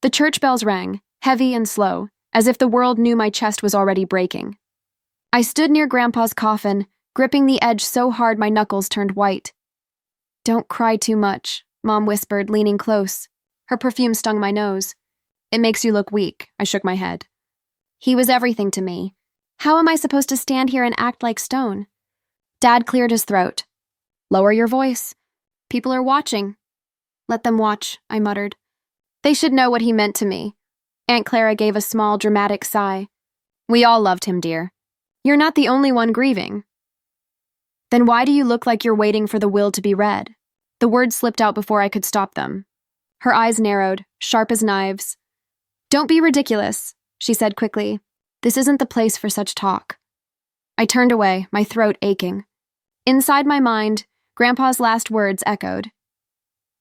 The church bells rang, heavy and slow, as if the world knew my chest was already breaking. I stood near Grandpa's coffin, gripping the edge so hard my knuckles turned white. "Don't cry too much," Mom whispered, leaning close. Her perfume stung my nose. "It makes you look weak," I shook my head. "He was everything to me. How am I supposed to stand here and act like stone?" Dad cleared his throat. "Lower your voice. People are watching." "Let them watch," I muttered. "They should know what he meant to me." Aunt Clara gave a small, dramatic sigh. "We all loved him, dear. You're not the only one grieving." "Then why do you look like you're waiting for the will to be read?" The words slipped out before I could stop them. Her eyes narrowed, sharp as knives. "Don't be ridiculous," she said quickly. "This isn't the place for such talk." I turned away, my throat aching. Inside my mind, Grandpa's last words echoed.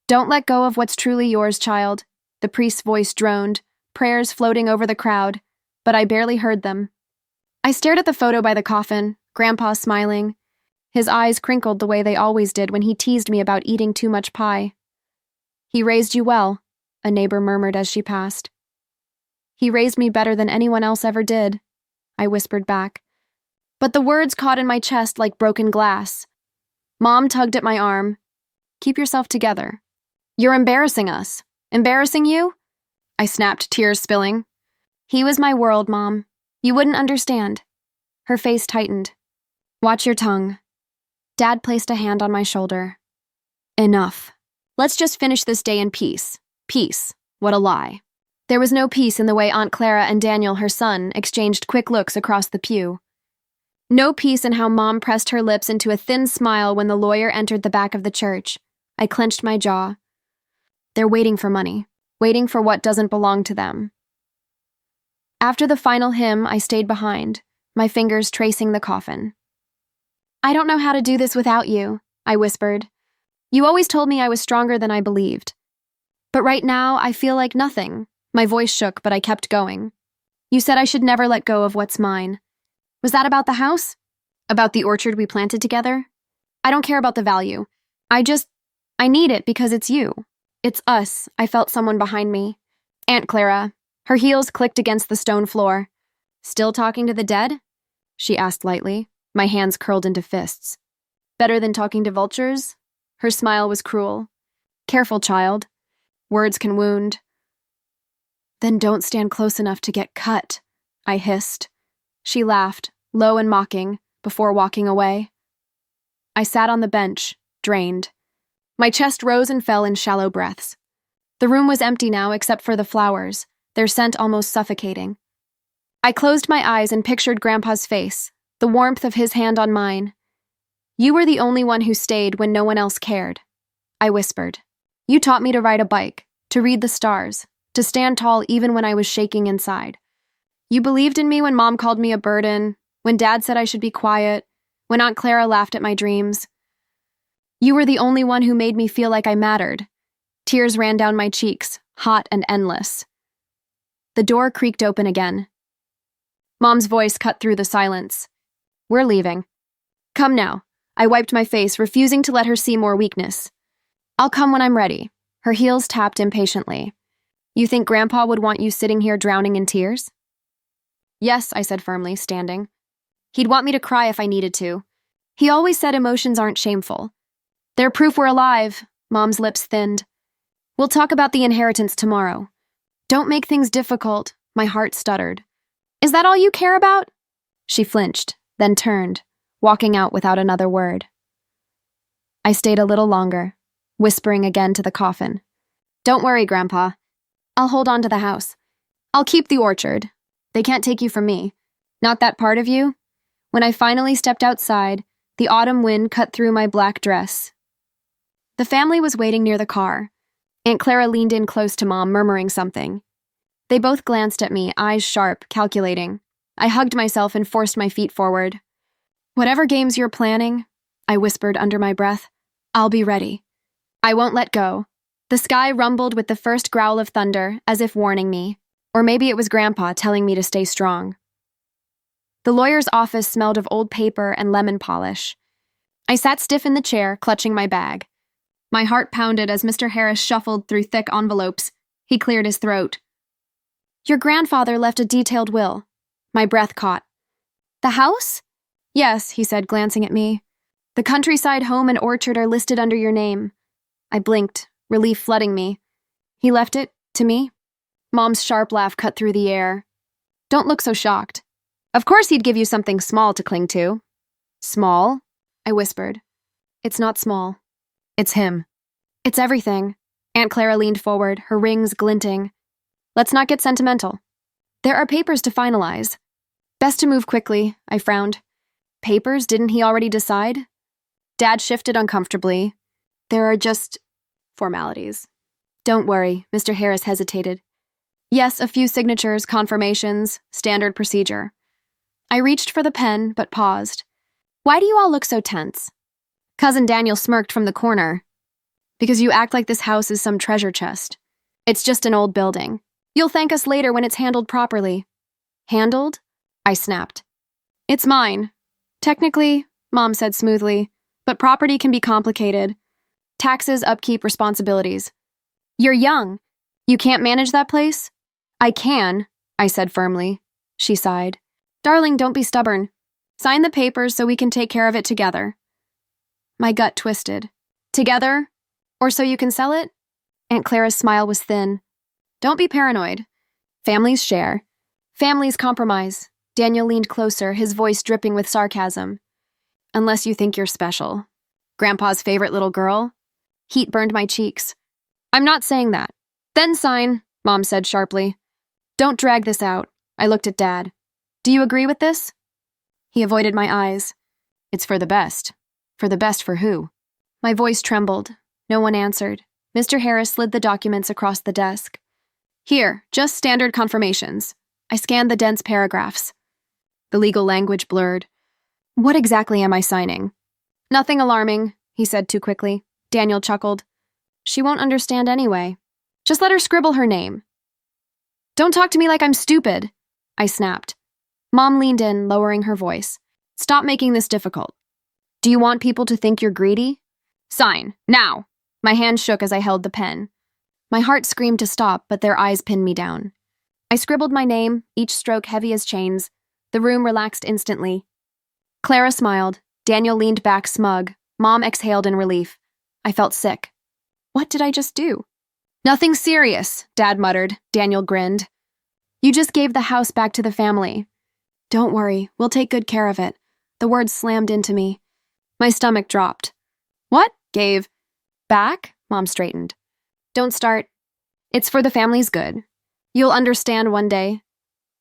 "Don't let go of what's truly yours, child." The priest's voice droned, prayers floating over the crowd, but I barely heard them. I stared at the photo by the coffin, Grandpa smiling. His eyes crinkled the way they always did when he teased me about eating too much pie. "He raised you well," a neighbor murmured as she passed. "He raised me better than anyone else ever did," I whispered back. But the words caught in my chest like broken glass. Mom tugged at my arm. "Keep yourself together. You're embarrassing us." "Embarrassing you?" I snapped, tears spilling. "He was my world, Mom. You wouldn't understand." Her face tightened. "Watch your tongue." Dad placed a hand on my shoulder. "Enough. Let's just finish this day in peace." Peace. What a lie. There was no peace in the way Aunt Clara and Daniel, her son, exchanged quick looks across the pew. No peace in how Mom pressed her lips into a thin smile when the lawyer entered the back of the church. I clenched my jaw. They're waiting for money. Waiting for what doesn't belong to them. After the final hymn, I stayed behind, my fingers tracing the coffin. "I don't know how to do this without you," I whispered. "You always told me I was stronger than I believed. But right now, I feel like nothing." My voice shook, but I kept going. "You said I should never let go of what's mine. Was that about the house? About the orchard we planted together? I don't care about the value. I need it because it's you. It's us." I felt someone behind me. Aunt Clara. Her heels clicked against the stone floor. "Still talking to the dead?" she asked lightly. My hands curled into fists. "Better than talking to vultures?" Her smile was cruel. "Careful, child. Words can wound." "Then don't stand close enough to get cut," I hissed. She laughed, low and mocking, before walking away. I sat on the bench, drained. My chest rose and fell in shallow breaths. The room was empty now except for the flowers, their scent almost suffocating. I closed my eyes and pictured Grandpa's face, the warmth of his hand on mine. "You were the only one who stayed when no one else cared," I whispered. "You taught me to ride a bike, to read the stars, to stand tall even when I was shaking inside. You believed in me when Mom called me a burden, when Dad said I should be quiet, when Aunt Clara laughed at my dreams. You were the only one who made me feel like I mattered." Tears ran down my cheeks, hot and endless. The door creaked open again. Mom's voice cut through the silence. "We're leaving." "Come now." I wiped my face, refusing to let her see more weakness. "I'll come when I'm ready." Her heels tapped impatiently. "You think Grandpa would want you sitting here drowning in tears?" "Yes," I said firmly, standing. "He'd want me to cry if I needed to. He always said emotions aren't shameful. They're proof we're alive." Mom's lips thinned. "We'll talk about the inheritance tomorrow." "Don't make things difficult," my heart stuttered. "Is that all you care about?" She flinched, then turned, walking out without another word. I stayed a little longer, whispering again to the coffin. "Don't worry, Grandpa. I'll hold on to the house. I'll keep the orchard. They can't take you from me. Not that part of you." When I finally stepped outside, the autumn wind cut through my black dress. The family was waiting near the car. Aunt Clara leaned in close to Mom, murmuring something. They both glanced at me, eyes sharp, calculating. I hugged myself and forced my feet forward. "Whatever games you're planning," I whispered under my breath, "I'll be ready." I won't let go. The sky rumbled with the first growl of thunder, as if warning me. Or maybe it was Grandpa telling me to stay strong. The lawyer's office smelled of old paper and lemon polish. I sat stiff in the chair, clutching my bag. My heart pounded as Mr. Harris shuffled through thick envelopes. He cleared his throat. Your grandfather left a detailed will. My breath caught. The house? Yes, he said, glancing at me. The countryside home and orchard are listed under your name. I blinked, relief flooding me. He left it to me? Mom's sharp laugh cut through the air. Don't look so shocked. Of course he'd give you something small to cling to. Small? I whispered. It's not small. It's him. It's everything. Aunt Clara leaned forward, her rings glinting. Let's not get sentimental. There are papers to finalize. Best to move quickly, I frowned. Papers? Didn't he already decide? Dad shifted uncomfortably. There are just formalities. Don't worry, Mr. Harris hesitated. Yes, a few signatures, confirmations, standard procedure. I reached for the pen, but paused. Why do you all look so tense? Cousin Daniel smirked from the corner. Because you act like this house is some treasure chest. It's just an old building. You'll thank us later when it's handled properly. Handled? I snapped. It's mine. Technically, Mom said smoothly, but property can be complicated. Taxes, upkeep, responsibilities. You're young. You can't manage that place? I can, I said firmly. She sighed. Darling, don't be stubborn. Sign the papers so we can take care of it together. My gut twisted. Together? Or so you can sell it? Aunt Clara's smile was thin. Don't be paranoid. Families share. Families compromise. Daniel leaned closer, his voice dripping with sarcasm. Unless you think you're special. Grandpa's favorite little girl? Heat burned my cheeks. I'm not saying that. Then sign, Mom said sharply. Don't drag this out. I looked at Dad. Do you agree with this? He avoided my eyes. It's for the best. For the best for who? My voice trembled. No one answered. Mr. Harris slid the documents across the desk. Here, just standard confirmations. I scanned the dense paragraphs. The legal language blurred. What exactly am I signing? Nothing alarming, he said too quickly. Daniel chuckled. She won't understand anyway. Just let her scribble her name. Don't talk to me like I'm stupid, I snapped. Mom leaned in, lowering her voice. Stop making this difficult. Do you want people to think you're greedy? Sign, now! My hand shook as I held the pen. My heart screamed to stop, but their eyes pinned me down. I scribbled my name, each stroke heavy as chains. The room relaxed instantly. Clara smiled. Daniel leaned back smug. Mom exhaled in relief. I felt sick. What did I just do? Nothing serious, Dad muttered. Daniel grinned. You just gave the house back to the family. Don't worry, we'll take good care of it. The words slammed into me. My stomach dropped. What? Gave? Back? Mom straightened. Don't start. It's for the family's good. You'll understand one day.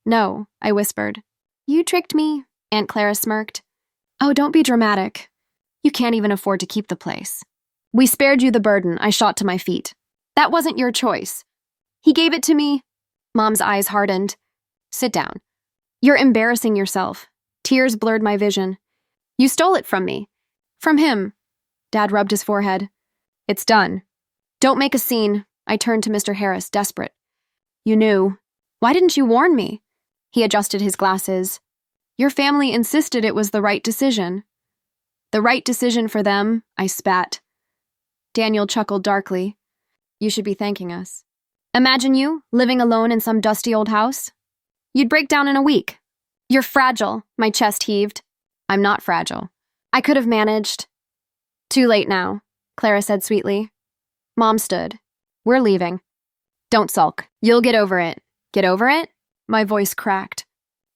No, I whispered. You tricked me, Aunt Clara smirked. Oh, don't be dramatic. You can't even afford to keep the place. We spared you the burden, I shot to my feet. That wasn't your choice. He gave it to me. Mom's eyes hardened. Sit down. You're embarrassing yourself. Tears blurred my vision. You stole it from me. From him. Dad rubbed his forehead. It's done. Don't make a scene. I turned to Mr. Harris, desperate. You knew. Why didn't you warn me? He adjusted his glasses. Your family insisted it was the right decision. The right decision for them, I spat. Daniel chuckled darkly. You should be thanking us. Imagine you, living alone in some dusty old house. You'd break down in a week. You're fragile, my chest heaved. I'm not fragile. I could have managed. Too late now, Clara said sweetly. Mom stood. We're leaving. Don't sulk. You'll get over it. Get over it? My voice cracked.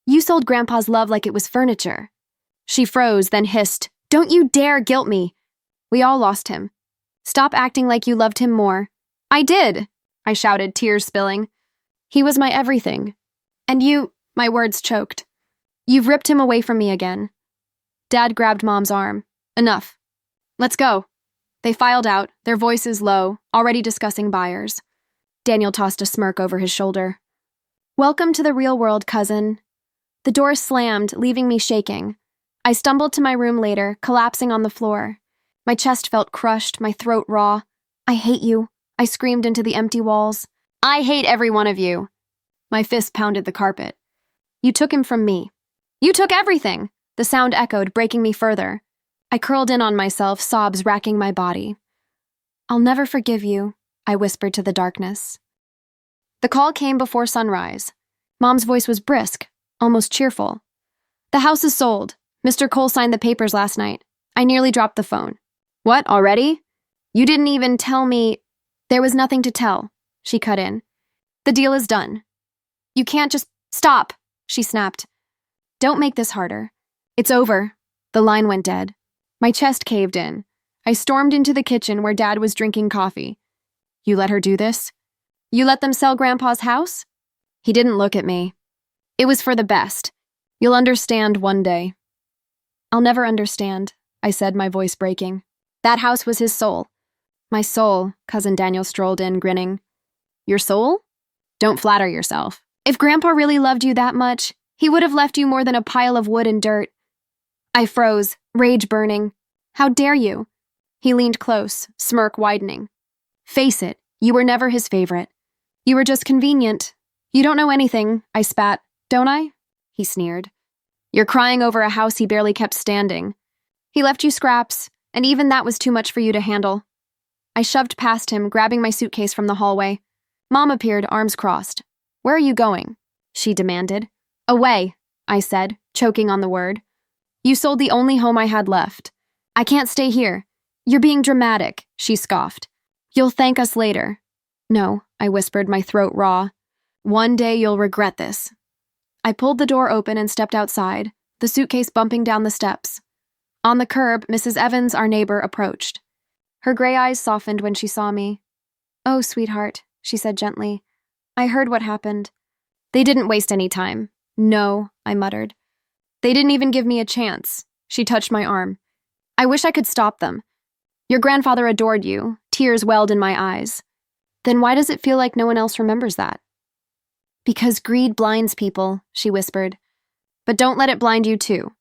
You sold Grandpa's love like it was furniture. She froze, then hissed. Don't you dare guilt me. We all lost him. Stop acting like you loved him more. I did, I shouted, tears spilling. He was my everything. And you, my words choked. You've ripped him away from me again. Dad grabbed Mom's arm. Enough. Let's go. They filed out, their voices low, already discussing buyers. Daniel tossed a smirk over his shoulder. Welcome to the real world, cousin. The door slammed, leaving me shaking. I stumbled to my room later, collapsing on the floor. My chest felt crushed, my throat raw. I hate you, I screamed into the empty walls. I hate every one of you. My fist pounded the carpet. You took him from me. You took everything, the sound echoed, breaking me further. I curled in on myself, sobs racking my body. I'll never forgive you, I whispered to the darkness. The call came before sunrise. Mom's voice was brisk, almost cheerful. The house is sold. Mr. Cole signed the papers last night. I nearly dropped the phone. What, already? You didn't even tell me. There was nothing to tell, she cut in. The deal is done. You can't just stop, she snapped. Don't make this harder. It's over. The line went dead. My chest caved in. I stormed into the kitchen where Dad was drinking coffee. You let her do this? You let them sell Grandpa's house? He didn't look at me. It was for the best. You'll understand one day. I'll never understand, I said, my voice breaking. That house was his soul. My soul, Cousin Daniel strolled in, grinning. Your soul? Don't flatter yourself. If Grandpa really loved you that much, he would have left you more than a pile of wood and dirt. I froze, rage burning. How dare you? He leaned close, smirk widening. Face it, you were never his favorite. You were just convenient. You don't know anything, I spat. Don't I? He sneered. You're crying over a house he barely kept standing. He left you scraps, and even that was too much for you to handle. I shoved past him, grabbing my suitcase from the hallway. Mom appeared, arms crossed. Where are you going? She demanded. Away, I said, choking on the word. You sold the only home I had left. I can't stay here. You're being dramatic, she scoffed. You'll thank us later. No, I whispered, my throat raw. One day you'll regret this. I pulled the door open and stepped outside, the suitcase bumping down the steps. On the curb, Mrs. Evans, our neighbor, approached. Her gray eyes softened when she saw me. Oh, sweetheart, she said gently. I heard what happened. They didn't waste any time. No, I muttered. They didn't even give me a chance. She touched my arm. I wish I could stop them. Your grandfather adored you. Tears welled in my eyes. Then why does it feel like no one else remembers that? Because greed blinds people, she whispered. But don't let it blind you too.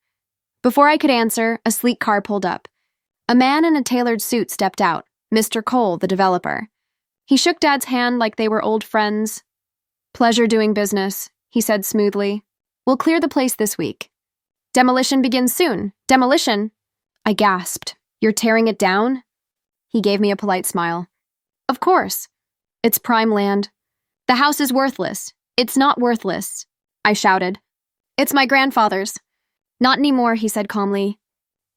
Before I could answer, a sleek car pulled up. A man in a tailored suit stepped out, Mr. Cole, the developer. He shook Dad's hand like they were old friends. Pleasure doing business, he said smoothly. We'll clear the place this week. Demolition begins soon. Demolition? I gasped. You're tearing it down? He gave me a polite smile. Of course. It's prime land. The house is worthless. It's not worthless, I shouted. It's my grandfather's. Not anymore, he said calmly.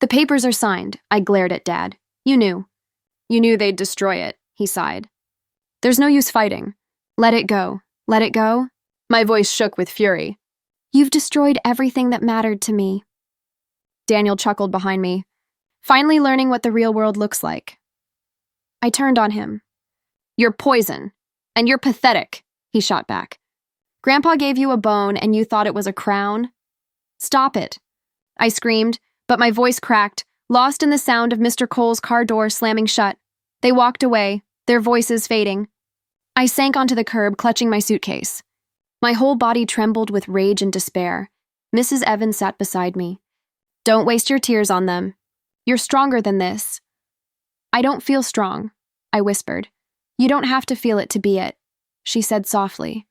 The papers are signed, I glared at Dad. You knew. You knew they'd destroy it, he sighed. There's no use fighting. Let it go. Let it go? My voice shook with fury. You've destroyed everything that mattered to me. Daniel chuckled behind me, finally learning what the real world looks like. I turned on him. You're poison, and you're pathetic, he shot back. Grandpa gave you a bone and you thought it was a crown? Stop it, I screamed, but my voice cracked, lost in the sound of Mr. Cole's car door slamming shut. They walked away, their voices fading. I sank onto the curb, clutching my suitcase. My whole body trembled with rage and despair. Mrs. Evans sat beside me. Don't waste your tears on them. You're stronger than this. I don't feel strong, I whispered. You don't have to feel it to be it, she said softly.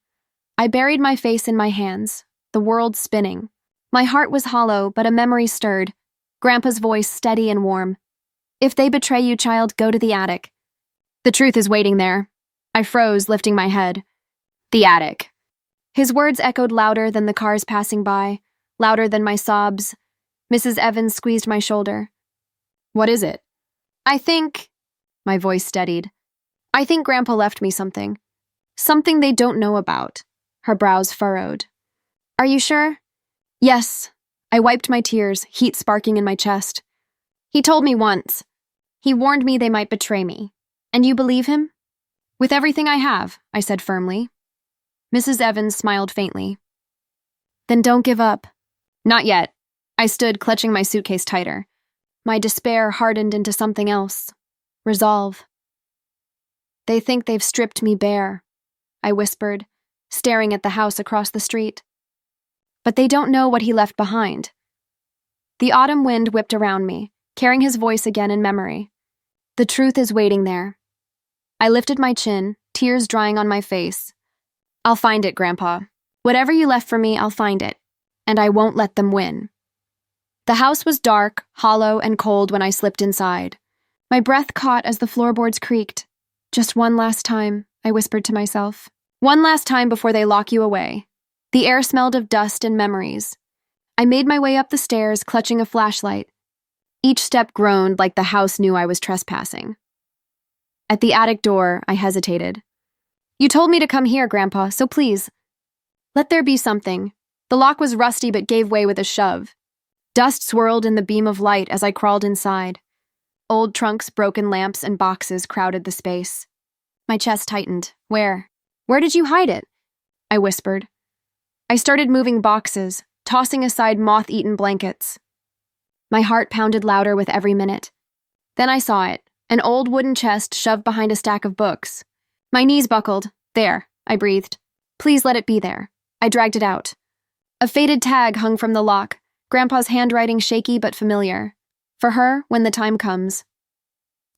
I buried my face in my hands, the world spinning. My heart was hollow, but a memory stirred. Grandpa's voice steady and warm. If they betray you, child, go to the attic. The truth is waiting there. I froze, lifting my head. The attic. His words echoed louder than the cars passing by, louder than my sobs. Mrs. Evans squeezed my shoulder. What is it? I think... My voice steadied. I think Grandpa left me something. Something they don't know about. Her brows furrowed. Are you sure? Yes. I wiped my tears, heat sparking in my chest. He told me once. He warned me they might betray me. And you believe him? With everything I have, I said firmly. Mrs. Evans smiled faintly. Then don't give up. Not yet. I stood, clutching my suitcase tighter. My despair hardened into something else. Resolve. They think they've stripped me bare, I whispered, staring at the house across the street. But they don't know what he left behind. The autumn wind whipped around me, carrying his voice again in memory. The truth is waiting there. I lifted my chin, tears drying on my face. I'll find it, Grandpa. Whatever you left for me, I'll find it. And I won't let them win. The house was dark, hollow, and cold when I slipped inside. My breath caught as the floorboards creaked. Just one last time, I whispered to myself. One last time before they lock you away. The air smelled of dust and memories. I made my way up the stairs, clutching a flashlight. Each step groaned like the house knew I was trespassing. At the attic door, I hesitated. You told me to come here, Grandpa, so please. Let there be something. The lock was rusty but gave way with a shove. Dust swirled in the beam of light as I crawled inside. Old trunks, broken lamps, and boxes crowded the space. My chest tightened. Where? Where did you hide it? I whispered. I started moving boxes, tossing aside moth-eaten blankets. My heart pounded louder with every minute. Then I saw it, an old wooden chest shoved behind a stack of books. My knees buckled. There, I breathed. Please let it be there. I dragged it out. A faded tag hung from the lock, Grandpa's handwriting shaky but familiar. For her, when the time comes.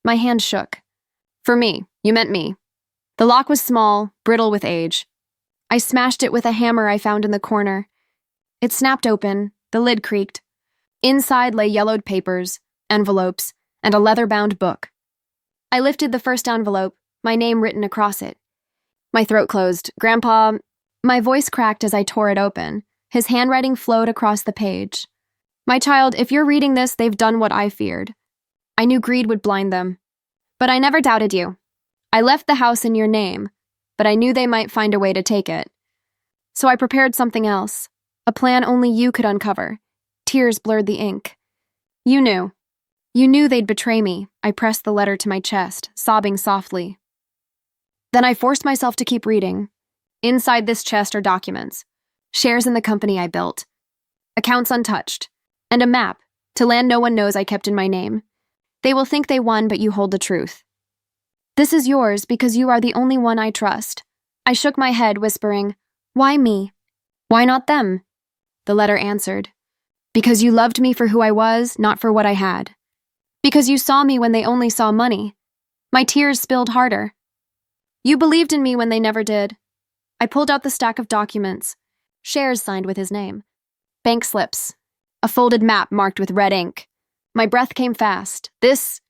My hand shook. For me, you meant me. The lock was small, brittle with age. I smashed it with a hammer I found in the corner. It snapped open, the lid creaked. Inside lay yellowed papers, envelopes, and a leather-bound book. I lifted the first envelope, my name written across it. My throat closed. Grandpa... My voice cracked as I tore it open. His handwriting flowed across the page. My child, if you're reading this, they've done what I feared. I knew greed would blind them. But I never doubted you. I left the house in your name, but I knew they might find a way to take it. So I prepared something else, a plan only you could uncover. Tears blurred the ink. You knew. You knew they'd betray me. I pressed the letter to my chest, sobbing softly. Then I forced myself to keep reading. Inside this chest are documents, shares in the company I built, accounts untouched, and a map to land no one knows I kept in my name. They will think they won, but you hold the truth. This is yours because you are the only one I trust. I shook my head, whispering, Why me? Why not them? The letter answered, Because you loved me for who I was, not for what I had. Because you saw me when they only saw money. My tears spilled harder. You believed in me when they never did. I pulled out the stack of documents, shares signed with his name, bank slips, a folded map marked with red ink. My breath came fast. This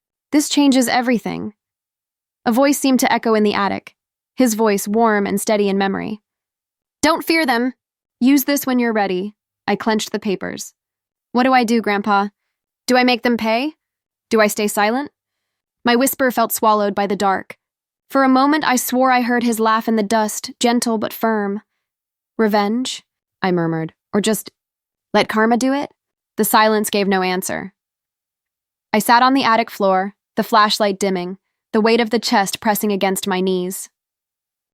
changes everything. A voice seemed to echo in the attic, his voice warm and steady in memory. Don't fear them. Use this when you're ready. I clenched the papers. What do I do, Grandpa? Do I make them pay? Do I stay silent? My whisper felt swallowed by the dark. For a moment, I swore I heard his laugh in the dust, gentle but firm. Revenge? I murmured. Or just, let karma do it? The silence gave no answer. I sat on the attic floor, the flashlight dimming, the weight of the chest pressing against my knees.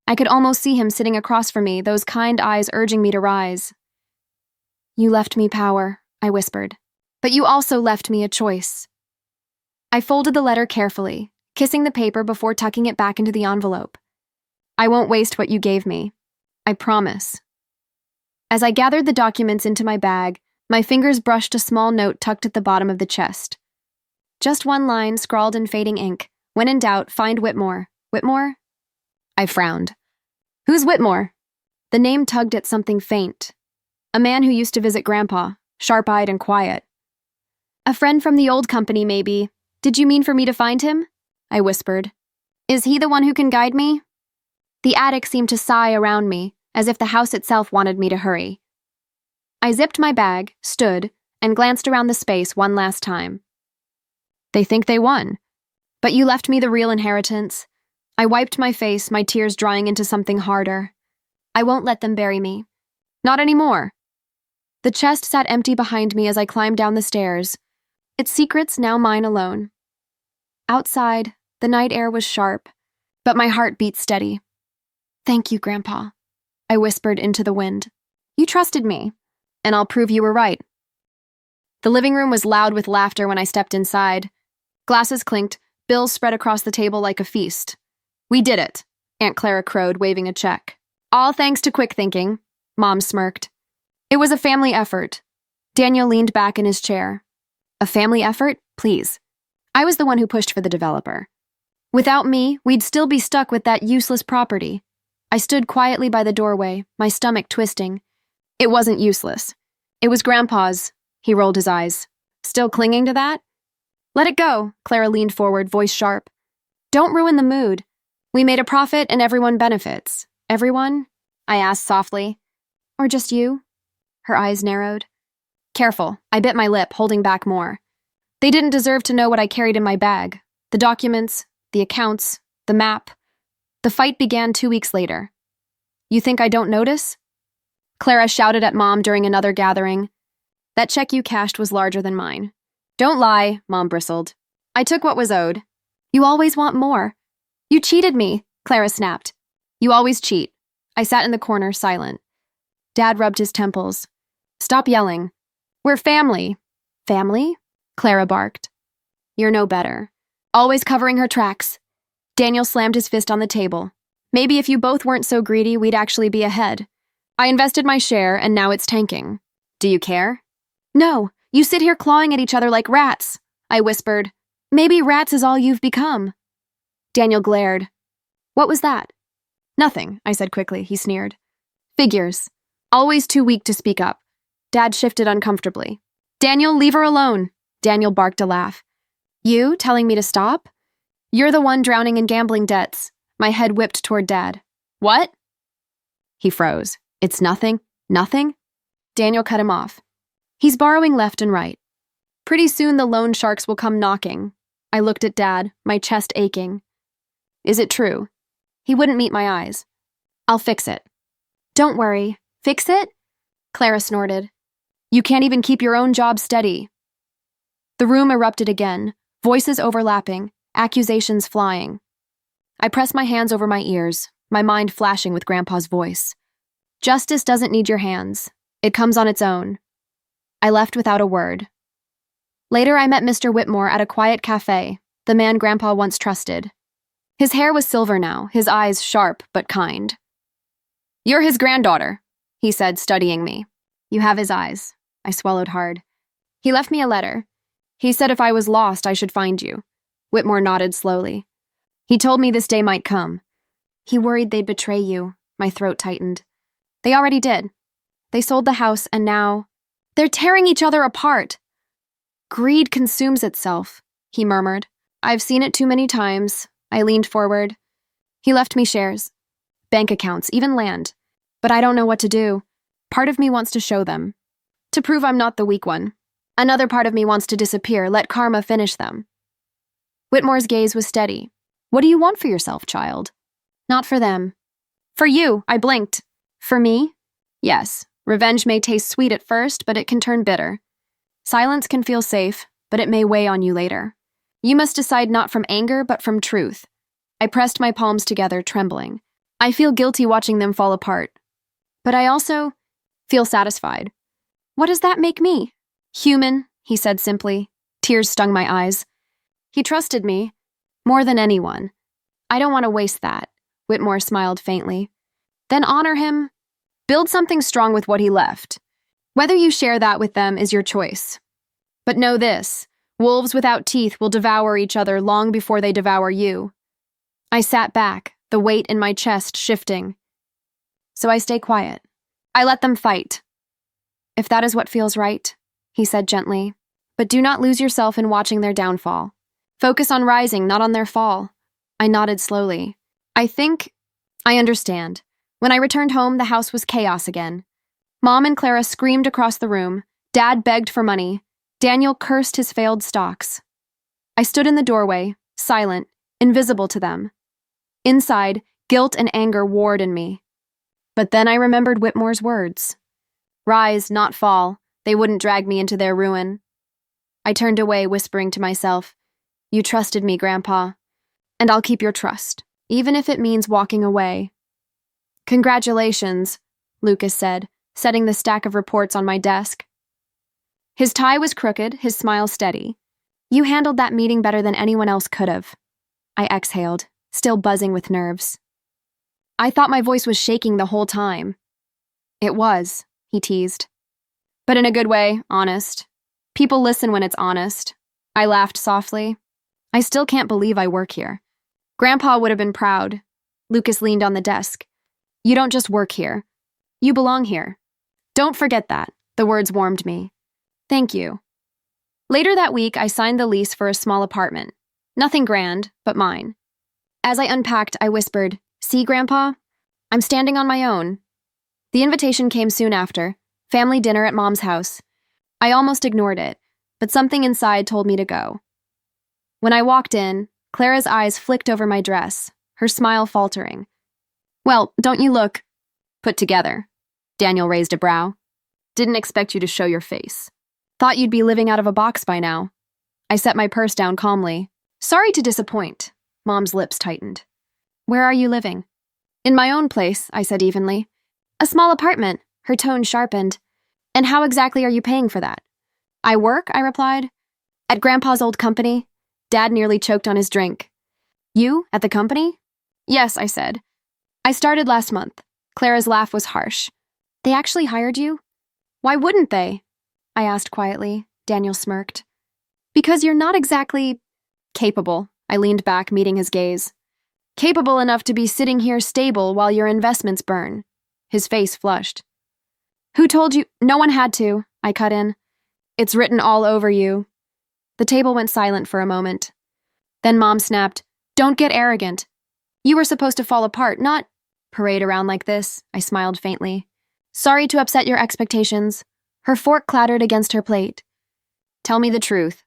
I could almost see him sitting across from me, those kind eyes urging me to rise. You left me power, I whispered. But you also left me a choice. I folded the letter carefully, kissing the paper before tucking it back into the envelope. I won't waste what you gave me. I promise. As I gathered the documents into my bag, my fingers brushed a small note tucked at the bottom of the chest. Just one line scrawled in fading ink. When in doubt, find Whitmore. Whitmore? I frowned. Who's Whitmore? The name tugged at something faint. A man who used to visit Grandpa, sharp-eyed and quiet. A friend from the old company, maybe. Did you mean for me to find him? I whispered. Is he the one who can guide me? The attic seemed to sigh around me, as if the house itself wanted me to hurry. I zipped my bag, stood, and glanced around the space one last time. They think they won. But you left me the real inheritance. I wiped my face, my tears drying into something harder. I won't let them bury me. Not anymore. The chest sat empty behind me as I climbed down the stairs, its secrets now mine alone. Outside, the night air was sharp, but my heart beat steady. Thank you, Grandpa, I whispered into the wind. You trusted me, and I'll prove you were right. The living room was loud with laughter when I stepped inside. Glasses clinked, bills spread across the table like a feast. We did it, Aunt Clara crowed, waving a check. All thanks to quick thinking, Mom smirked. It was a family effort. Daniel leaned back in his chair. A family effort? Please. I was the one who pushed for the developer. Without me, we'd still be stuck with that useless property. I stood quietly by the doorway, my stomach twisting. It wasn't useless. It was Grandpa's. He rolled his eyes. Still clinging to that? Let it go, Clara leaned forward, voice sharp. Don't ruin the mood. We made a profit and everyone benefits. Everyone? I asked softly. Or just you? Her eyes narrowed. Careful, I bit my lip, holding back more. They didn't deserve to know what I carried in my bag. The documents, the accounts, the map. The fight began 2 weeks later. You think I don't notice? Clara shouted at Mom during another gathering. That check you cashed was larger than mine. Don't lie, Mom bristled. I took what was owed. You always want more. You cheated me, Clara snapped. You always cheat. I sat in the corner, silent. Dad rubbed his temples. Stop yelling. We're family. Family? Clara barked. You're no better. Always covering her tracks. Daniel slammed his fist on the table. Maybe if you both weren't so greedy, we'd actually be ahead. I invested my share, and now it's tanking. Do you care? No, you sit here clawing at each other like rats, I whispered. Maybe rats is all you've become. Daniel glared. What was that? Nothing, I said quickly, he sneered. Figures. Always too weak to speak up. Dad shifted uncomfortably. Daniel, leave her alone. Daniel barked a laugh. You telling me to stop? You're the one drowning in gambling debts. My head whipped toward Dad. What? He froze. It's nothing? Nothing? Daniel cut him off. He's borrowing left and right. Pretty soon the loan sharks will come knocking. I looked at Dad, my chest aching. Is it true? He wouldn't meet my eyes. I'll fix it. Don't worry. Fix it? Clara snorted. You can't even keep your own job steady. The room erupted again, voices overlapping, accusations flying. I pressed my hands over my ears, my mind flashing with Grandpa's voice. Justice doesn't need your hands. It comes on its own. I left without a word. Later, I met Mr. Whitmore at a quiet cafe, the man Grandpa once trusted. His hair was silver now, his eyes sharp but kind. You're his granddaughter, he said, studying me. You have his eyes. I swallowed hard. He left me a letter. He said if I was lost, I should find you. Whitmore nodded slowly. He told me this day might come. He worried they'd betray you. My throat tightened. They already did. They sold the house, and now they're tearing each other apart. Greed consumes itself, he murmured. I've seen it too many times. I leaned forward. He left me shares, bank accounts, even land. But I don't know what to do. Part of me wants to show them, to prove I'm not the weak one. Another part of me wants to disappear, let karma finish them. Whitmore's gaze was steady. What do you want for yourself, child? Not for them. For you, I blinked. For me? Yes. Revenge may taste sweet at first, but it can turn bitter. Silence can feel safe, but it may weigh on you later. You must decide not from anger, but from truth. I pressed my palms together, trembling. I feel guilty watching them fall apart. But I also feel satisfied. What does that make me? Human, he said simply. Tears stung my eyes. He trusted me, more than anyone. I don't want to waste that, Whitmore smiled faintly. Then honor him. Build something strong with what he left. Whether you share that with them is your choice. But know this, wolves without teeth will devour each other long before they devour you. I sat back, the weight in my chest shifting. So I stay quiet. I let them fight. If that is what feels right, he said gently, but do not lose yourself in watching their downfall. Focus on rising, not on their fall. I nodded slowly. I understand. When I returned home, the house was chaos again. Mom and Clara screamed across the room. Dad begged for money. Daniel cursed his failed stocks. I stood in the doorway, silent, invisible to them. Inside, guilt and anger warred in me. But then I remembered Whitmore's words. Rise, not fall. They wouldn't drag me into their ruin. I turned away, whispering to myself, You trusted me, Grandpa, and I'll keep your trust, even if it means walking away. Congratulations, Lucas said, setting the stack of reports on my desk. His tie was crooked, his smile steady. You handled that meeting better than anyone else could have. I exhaled, still buzzing with nerves. I thought my voice was shaking the whole time. It was, he teased. But in a good way, honest. People listen when it's honest. I laughed softly. I still can't believe I work here. Grandpa would have been proud. Lucas leaned on the desk. You don't just work here. You belong here. Don't forget that. The words warmed me. Thank you. Later that week, I signed the lease for a small apartment. Nothing grand, but mine. As I unpacked, I whispered, See, Grandpa? I'm standing on my own. The invitation came soon after, family dinner at Mom's house. I almost ignored it, but something inside told me to go. When I walked in, Clara's eyes flicked over my dress, her smile faltering. Well, don't you look put together? Daniel raised a brow. Didn't expect you to show your face. Thought you'd be living out of a box by now. I set my purse down calmly. Sorry to disappoint. Mom's lips tightened. Where are you living? In my own place, I said evenly. A small apartment, her tone sharpened. And how exactly are you paying for that? I work, I replied. At Grandpa's old company. Dad nearly choked on his drink. You, at the company? Yes, I said. I started last month. Clara's laugh was harsh. They actually hired you? Why wouldn't they? I asked quietly. Daniel smirked. Because you're not exactly capable. I leaned back, meeting his gaze. Capable enough to be sitting here stable while your investments burn. His face flushed. Who told you? No one had to, I cut in. It's written all over you. The table went silent for a moment. Then Mom snapped, Don't get arrogant. You were supposed to fall apart, not parade around like this, I smiled faintly. Sorry to upset your expectations. Her fork clattered against her plate. Tell me the truth.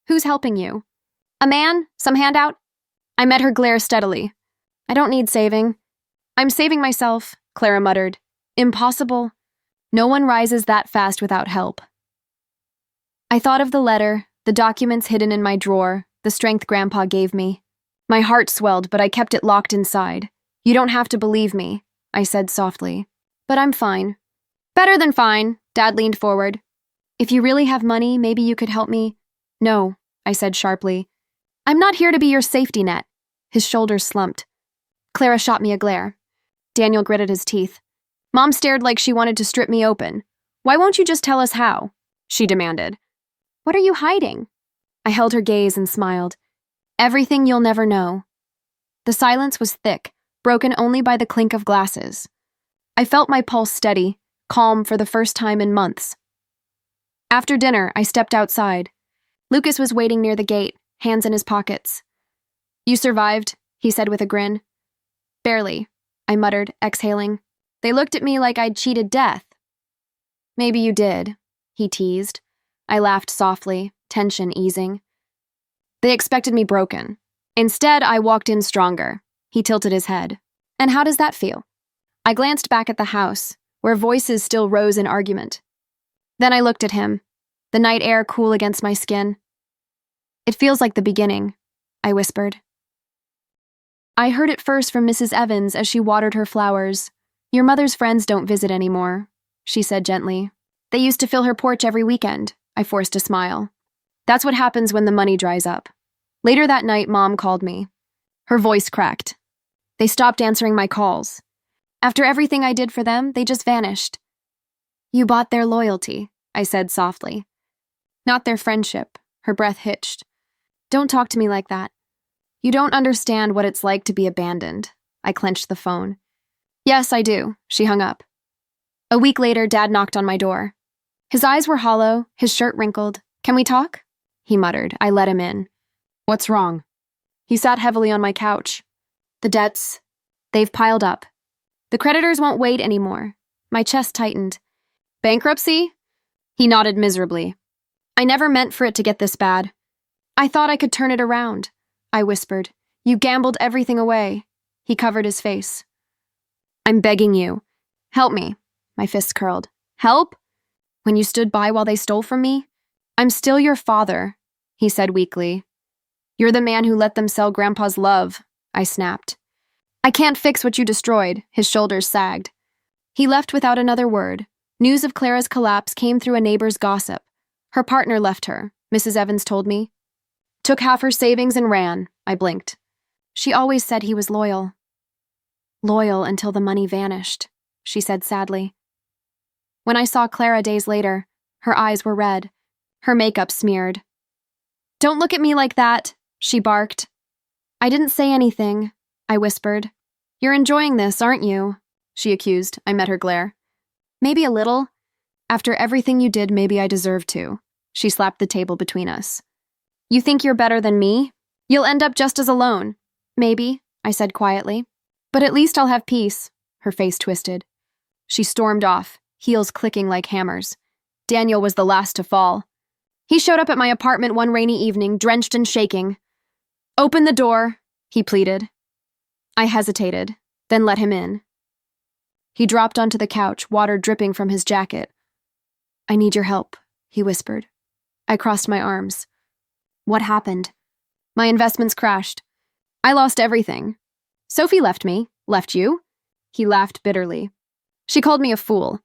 Who's helping you? A man? Some handout? I met her glare steadily. I don't need saving. I'm saving myself, Clara muttered. Impossible. No one rises that fast without help. I thought of the letter, the documents hidden in my drawer, the strength Grandpa gave me. My heart swelled, but I kept it locked inside. You don't have to believe me, I said softly. But I'm fine. Better than fine, Dad leaned forward. If you really have money, maybe you could help me. No, I said sharply. I'm not here to be your safety net. His shoulders slumped. Clara shot me a glare. Daniel gritted his teeth. Mom stared like she wanted to strip me open. Why won't you just tell us how? She demanded. What are you hiding? I held her gaze and smiled. Everything you'll never know. The silence was thick, broken only by the clink of glasses. I felt my pulse steady, calm for the first time in months. After dinner, I stepped outside. Lucas was waiting near the gate, hands in his pockets. You survived, he said with a grin. Barely, I muttered, exhaling. They looked at me like I'd cheated death. Maybe you did, he teased. I laughed softly, tension easing. They expected me broken. Instead, I walked in stronger. He tilted his head. And how does that feel? I glanced back at the house, where voices still rose in argument. Then I looked at him, the night air cool against my skin. It feels like the beginning, I whispered. I heard it first from Mrs. Evans as she watered her flowers. Your mother's friends don't visit anymore, she said gently. They used to fill her porch every weekend. I forced a smile. That's what happens when the money dries up. Later that night, Mom called me. Her voice cracked. They stopped answering my calls. After everything I did for them, they just vanished. You bought their loyalty, I said softly. Not their friendship. Her breath hitched. Don't talk to me like that. You don't understand what it's like to be abandoned. I clenched the phone. Yes, I do. She hung up. A week later, Dad knocked on my door. His eyes were hollow, his shirt wrinkled. Can we talk? He muttered. I let him in. What's wrong? He sat heavily on my couch. The debts, they've piled up. The creditors won't wait anymore. My chest tightened. Bankruptcy? He nodded miserably. I never meant for it to get this bad. I thought I could turn it around, I whispered. You gambled everything away. He covered his face. I'm begging you. Help me. My fists curled. Help? When you stood by while they stole from me? I'm still your father, he said weakly. You're the man who let them sell Grandpa's love, I snapped. I can't fix what you destroyed, his shoulders sagged. He left without another word. News of Clara's collapse came through a neighbor's gossip. Her partner left her, Mrs. Evans told me. Took half her savings and ran, I blinked. She always said he was loyal. Loyal until the money vanished, she said sadly. When I saw Clara days later, her eyes were red, her makeup smeared. Don't look at me like that, she barked. I didn't say anything, I whispered. You're enjoying this, aren't you? She accused. I met her glare. Maybe a little. After everything you did, maybe I deserve to. She slapped the table between us. You think you're better than me? You'll end up just as alone. Maybe, I said quietly. But at least I'll have peace. her face twisted. She stormed off, heels clicking like hammers. Daniel was the last to fall. He showed up at my apartment one rainy evening, drenched and shaking. "Open the door," he pleaded. I hesitated, then let him in. He dropped onto the couch, water dripping from his jacket. "I need your help," he whispered. I crossed my arms. "What happened?" "My investments crashed. I lost everything. Sophie left me. Left you?" He laughed bitterly. "She called me a fool.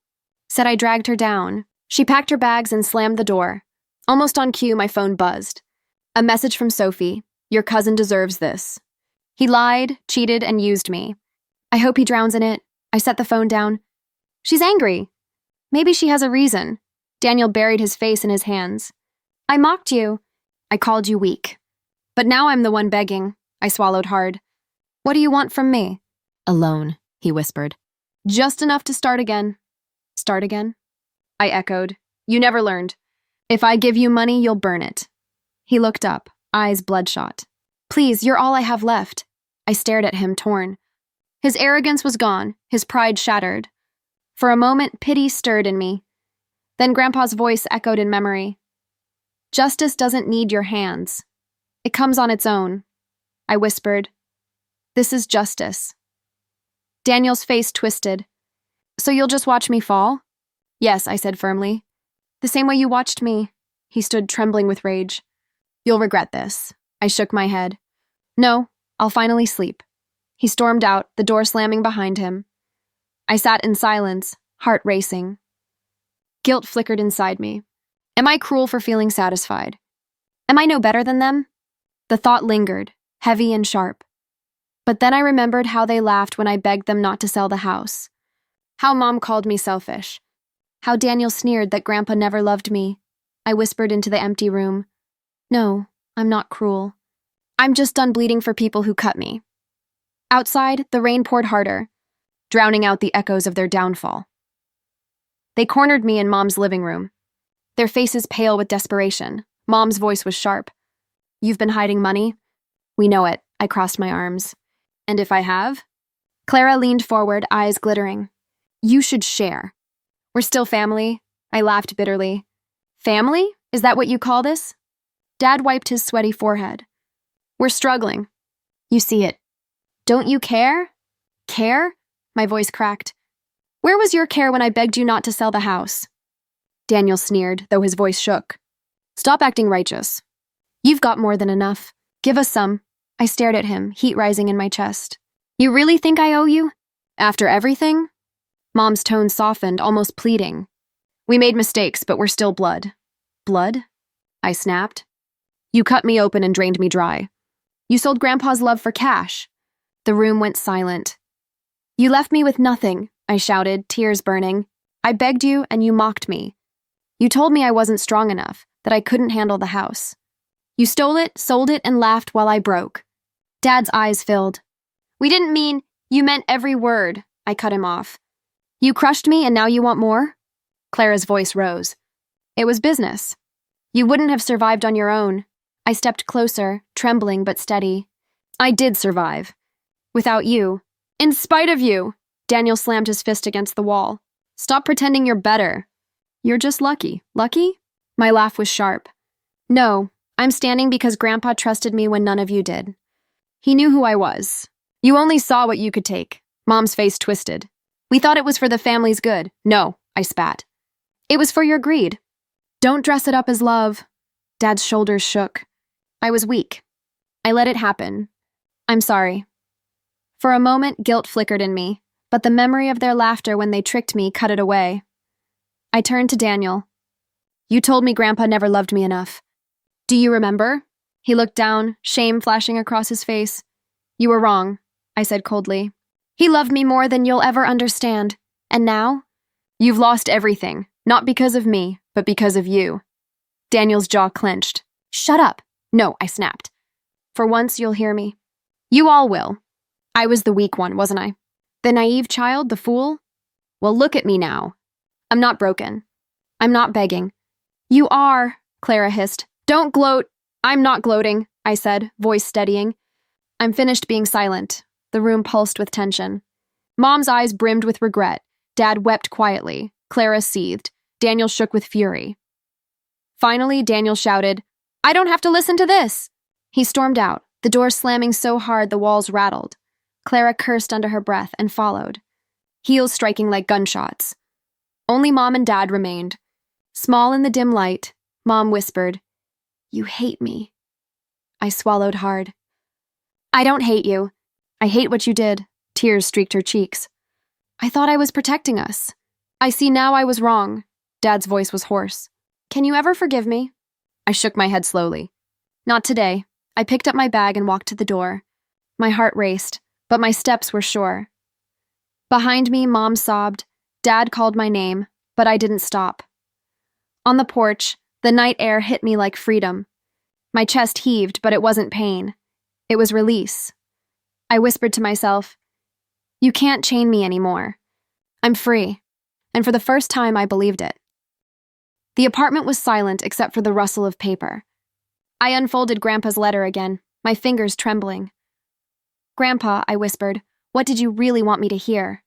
Said I dragged her down." She packed her bags and slammed the door. Almost on cue, my phone buzzed. A message from Sophie. "Your cousin deserves this. He lied, cheated, and used me. I hope he drowns in it." I set the phone down. "She's angry. Maybe she has a reason." Daniel buried his face in his hands. "I mocked you. I called you weak. But now I'm the one begging." I swallowed hard. "What do you want from me?" "Alone," he whispered. "Just enough to start again." "Start again?" I echoed. "You never learned. If I give you money, you'll burn it." He looked up, eyes bloodshot. "Please, you're all I have left." I stared at him, torn. His arrogance was gone, his pride shattered. For a moment, pity stirred in me. Then Grandpa's voice echoed in memory. "Justice doesn't need your hands. It comes on its own." I whispered, "This is justice." Daniel's face twisted. "So you'll just watch me fall?" "Yes," I said firmly. "The same way you watched me." He stood trembling with rage. "You'll regret this." I shook my head. "No, I'll finally sleep." He stormed out, the door slamming behind him. I sat in silence, heart racing. Guilt flickered inside me. Am I cruel for feeling satisfied? Am I no better than them? The thought lingered, heavy and sharp. But then I remembered how they laughed when I begged them not to sell the house. How Mom called me selfish. How Daniel sneered that Grandpa never loved me. I whispered into the empty room. "No, I'm not cruel. I'm just done bleeding for people who cut me." Outside, the rain poured harder, drowning out the echoes of their downfall. They cornered me in Mom's living room, their faces pale with desperation. Mom's voice was sharp. "You've been hiding money?" "We know it." I crossed my arms. "And if I have?" Clara leaned forward, eyes glittering. "You should share. We're still family." I laughed bitterly. "Family? Is that what you call this?" Dad wiped his sweaty forehead. "We're struggling. You see it. Don't you care?" "Care?" My voice cracked. "Where was your care when I begged you not to sell the house?" Daniel sneered, though his voice shook. "Stop acting righteous. You've got more than enough. Give us some." I stared at him, heat rising in my chest. "You really think I owe you? After everything?" Mom's tone softened, almost pleading. "We made mistakes, but we're still blood." "Blood?" I snapped. "You cut me open and drained me dry. You sold Grandpa's love for cash." The room went silent. "You left me with nothing," I shouted, tears burning. "I begged you, and you mocked me. You told me I wasn't strong enough, that I couldn't handle the house. You stole it, sold it, and laughed while I broke." Dad's eyes filled. "We didn't mean, you meant every word." I cut him off. "You crushed me, and now you want more?" Clara's voice rose. "It was business. You wouldn't have survived on your own." I stepped closer, trembling but steady. "I did survive. Without you. In spite of you." Daniel slammed his fist against the wall. "Stop pretending you're better. You're just lucky." "Lucky?" My laugh was sharp. "No, I'm standing because Grandpa trusted me when none of you did. He knew who I was. You only saw what you could take." Mom's face twisted. "We thought it was for the family's good." "No," I spat. "It was for your greed. Don't dress it up as love." Dad's shoulders shook. I was weak. I let it happen. "I'm sorry." For a moment, guilt flickered in me, but the memory of their laughter when they tricked me cut it away. I turned to Daniel. "You told me Grandpa never loved me enough. Do you remember?" He looked down, shame flashing across his face. "You were wrong," I said coldly. "He loved me more than you'll ever understand. And now? You've lost everything, not because of me, but because of you." Daniel's jaw clenched. "Shut up." "No," I snapped. "For once, you'll hear me. You all will. I was the weak one, wasn't I? The naive child, the fool? Well, look at me now. I'm not broken. I'm not begging." "You are," Clara hissed. "Don't gloat." "I'm not gloating," I said, voice steadying. "I'm finished being silent." The room pulsed with tension. Mom's eyes brimmed with regret. Dad wept quietly. Clara seethed. Daniel shook with fury. Finally, Daniel shouted, "I don't have to listen to this!" He stormed out, the door slamming so hard the walls rattled. Clara cursed under her breath and followed, heels striking like gunshots. Only Mom and Dad remained. Small in the dim light, Mom whispered, "You hate me." I swallowed hard. "I don't hate you. I hate what you did." Tears streaked her cheeks. "I thought I was protecting us. I see now I was wrong." Dad's voice was hoarse. "Can you ever forgive me?" I shook my head slowly. "Not today." I picked up my bag and walked to the door. My heart raced, but my steps were sure. Behind me, Mom sobbed. Dad called my name, but I didn't stop. On the porch, the night air hit me like freedom. My chest heaved, but it wasn't pain. It was release. I whispered to myself, "You can't chain me anymore. I'm free." And for the first time, I believed it. The apartment was silent except for the rustle of paper. I unfolded Grandpa's letter again, my fingers trembling. "Grandpa," I whispered, "what did you really want me to hear?"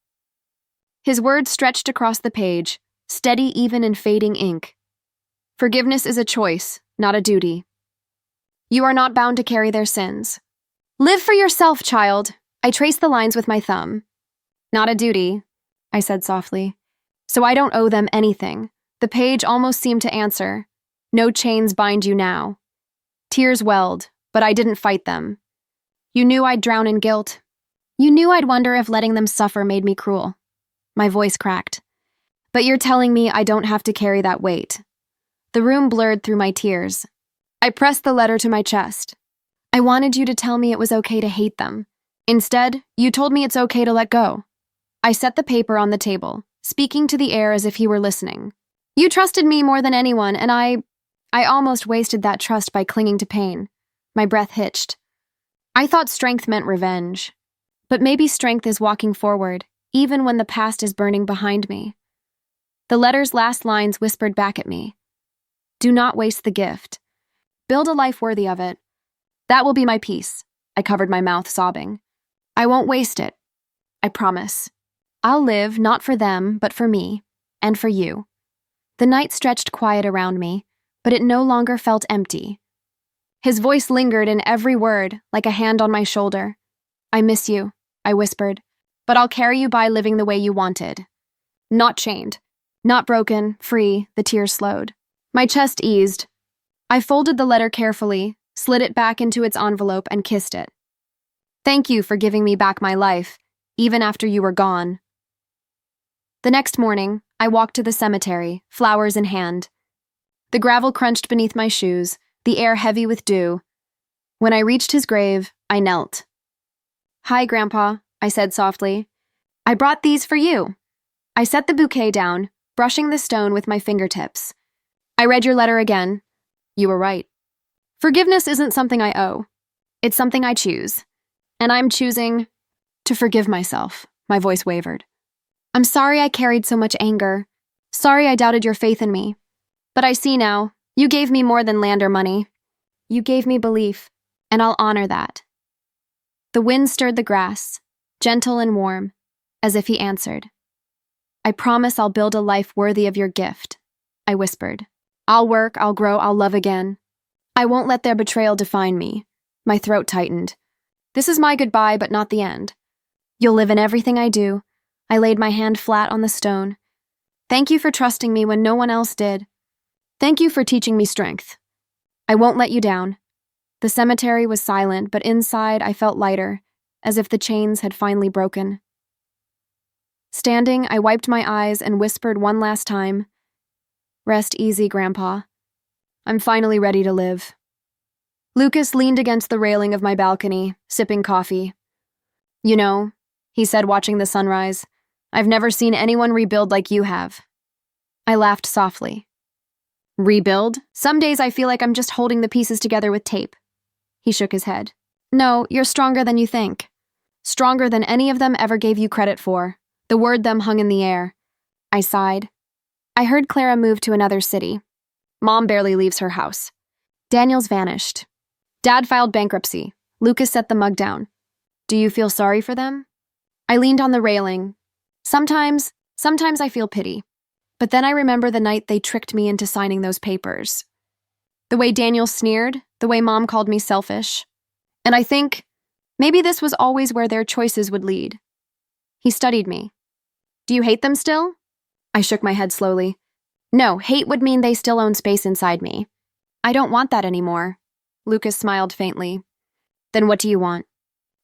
His words stretched across the page, steady even in fading ink. "Forgiveness is a choice, not a duty. You are not bound to carry their sins. Live for yourself, child." I traced the lines with my thumb. "Not a duty," I said softly. "So I don't owe them anything." The page almost seemed to answer. "No chains bind you now." Tears welled, but I didn't fight them. "You knew I'd drown in guilt. You knew I'd wonder if letting them suffer made me cruel." My voice cracked. "But you're telling me I don't have to carry that weight." The room blurred through my tears. I pressed the letter to my chest. "I wanted you to tell me it was okay to hate them. Instead, you told me it's okay to let go." I set the paper on the table, speaking to the air as if he were listening. "You trusted me more than anyone, and I almost wasted that trust by clinging to pain." My breath hitched. I thought strength meant revenge. But maybe strength is walking forward, even when the past is burning behind me. The letter's last lines whispered back at me. "Do not waste the gift. Build a life worthy of it. That will be my peace." I covered my mouth, sobbing. "I won't waste it. I promise. I'll live not for them, but for me, and for you." The night stretched quiet around me, but it no longer felt empty. His voice lingered in every word, like a hand on my shoulder. "I miss you," I whispered, "but I'll carry you by living the way you wanted. Not chained, not broken, free." The tears slowed. My chest eased. I folded the letter carefully, slid it back into its envelope, and kissed it. "Thank you for giving me back my life, even after you were gone." The next morning, I walked to the cemetery, flowers in hand. The gravel crunched beneath my shoes, the air heavy with dew. When I reached his grave, I knelt. "Hi, Grandpa," I said softly. "I brought these for you." I set the bouquet down, brushing the stone with my fingertips. "I read your letter again. You were right. Forgiveness isn't something I owe. It's something I choose. And I'm choosing to forgive myself." My voice wavered. "I'm sorry I carried so much anger. Sorry I doubted your faith in me. But I see now, you gave me more than land or money. You gave me belief, and I'll honor that." The wind stirred the grass, gentle and warm, as if he answered. "I promise I'll build a life worthy of your gift," I whispered. "I'll work, I'll grow, I'll love again. I won't let their betrayal define me." My throat tightened. "This is my goodbye, but not the end. You'll live in everything I do." I laid my hand flat on the stone. "Thank you for trusting me when no one else did. Thank you for teaching me strength. I won't let you down." The cemetery was silent, but inside I felt lighter, as if the chains had finally broken. Standing, I wiped my eyes and whispered one last time, "Rest easy, Grandpa. I'm finally ready to live." Lucas leaned against the railing of my balcony, sipping coffee. "You know," he said, watching the sunrise, "I've never seen anyone rebuild like you have." I laughed softly. "Rebuild? Some days I feel like I'm just holding the pieces together with tape." He shook his head. "No, you're stronger than you think. Stronger than any of them ever gave you credit for." The word "them" hung in the air. I sighed. I heard Clara move to another city. Mom barely leaves her house. Daniel's vanished. Dad filed bankruptcy. Lucas set the mug down. "Do you feel sorry for them?" I leaned on the railing. Sometimes I feel pity. But then I remember the night they tricked me into signing those papers. The way Daniel sneered, the way Mom called me selfish. And I think maybe this was always where their choices would lead. He studied me. Do you hate them still? I shook my head slowly. No, hate would mean they still own space inside me. I don't want that anymore. Lucas smiled faintly. Then what do you want?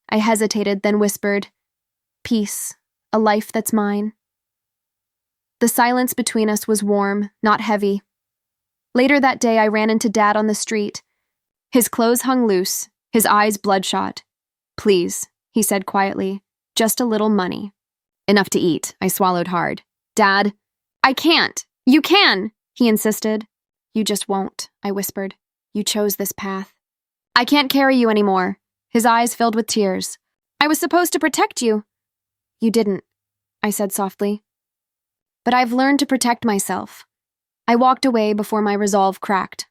I hesitated, then whispered, peace, a life that's mine. The silence between us was warm, not heavy. Later that day, I ran into Dad on the street. His clothes hung loose, his eyes bloodshot. Please, he said quietly, just a little money. Enough to eat, I swallowed hard. Dad, I can't. You can, he insisted. You just won't, I whispered. You chose this path. I can't carry you anymore. His eyes filled with tears. I was supposed to protect you. You didn't, I said softly. But I've learned to protect myself. I walked away before my resolve cracked.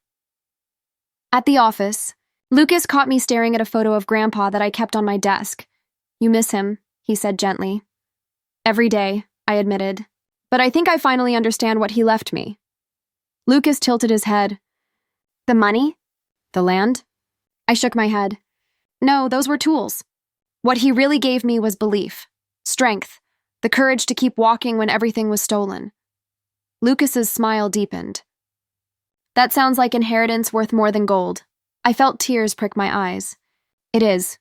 At the office, Lucas caught me staring at a photo of Grandpa that I kept on my desk. You miss him, he said gently. Every day, I admitted. But I think I finally understand what he left me. Lucas tilted his head. The money? The land? I shook my head. No, those were tools. What he really gave me was belief, strength, the courage to keep walking when everything was stolen. Lucas's smile deepened. That sounds like inheritance worth more than gold. I felt tears prick my eyes. It is.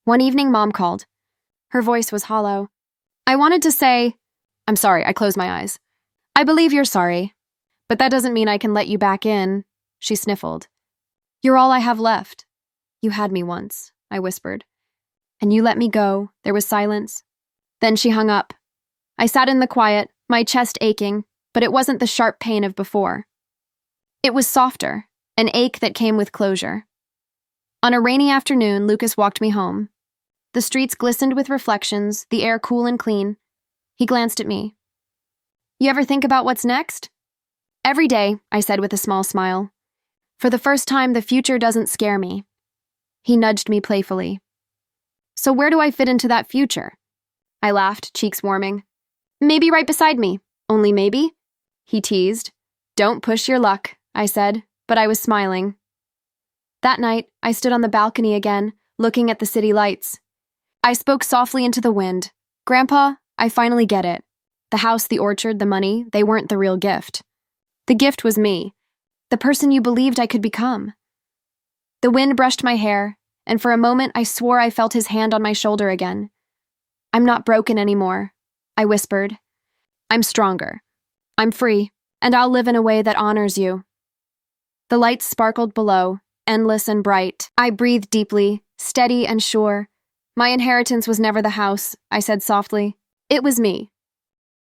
One evening, Mom called. Her voice was hollow. I wanted to say, I'm sorry, I closed my eyes. I believe you're sorry, but that doesn't mean I can let you back in, she sniffled. You're all I have left. You had me once, I whispered. And you let me go. There was silence. Then she hung up. I sat in the quiet, my chest aching, but it wasn't the sharp pain of before. It was softer, an ache that came with closure. On a rainy afternoon, Lucas walked me home. The streets glistened with reflections, the air cool and clean. He glanced at me. You ever think about what's next? Every day, I said with a small smile. For the first time, the future doesn't scare me. He nudged me playfully. So where do I fit into that future? I laughed, cheeks warming. Maybe right beside me. Only maybe? He teased. Don't push your luck, I said, but I was smiling. That night, I stood on the balcony again, looking at the city lights. I spoke softly into the wind. Grandpa, I finally get it. The house, the orchard, the money, they weren't the real gift. The gift was me, the person you believed I could become. The wind brushed my hair, and for a moment I swore I felt his hand on my shoulder again. I'm not broken anymore, I whispered. I'm stronger. I'm free, and I'll live in a way that honors you. The lights sparkled below, endless and bright. I breathed deeply, steady and sure. My inheritance was never the house, I said softly. It was me.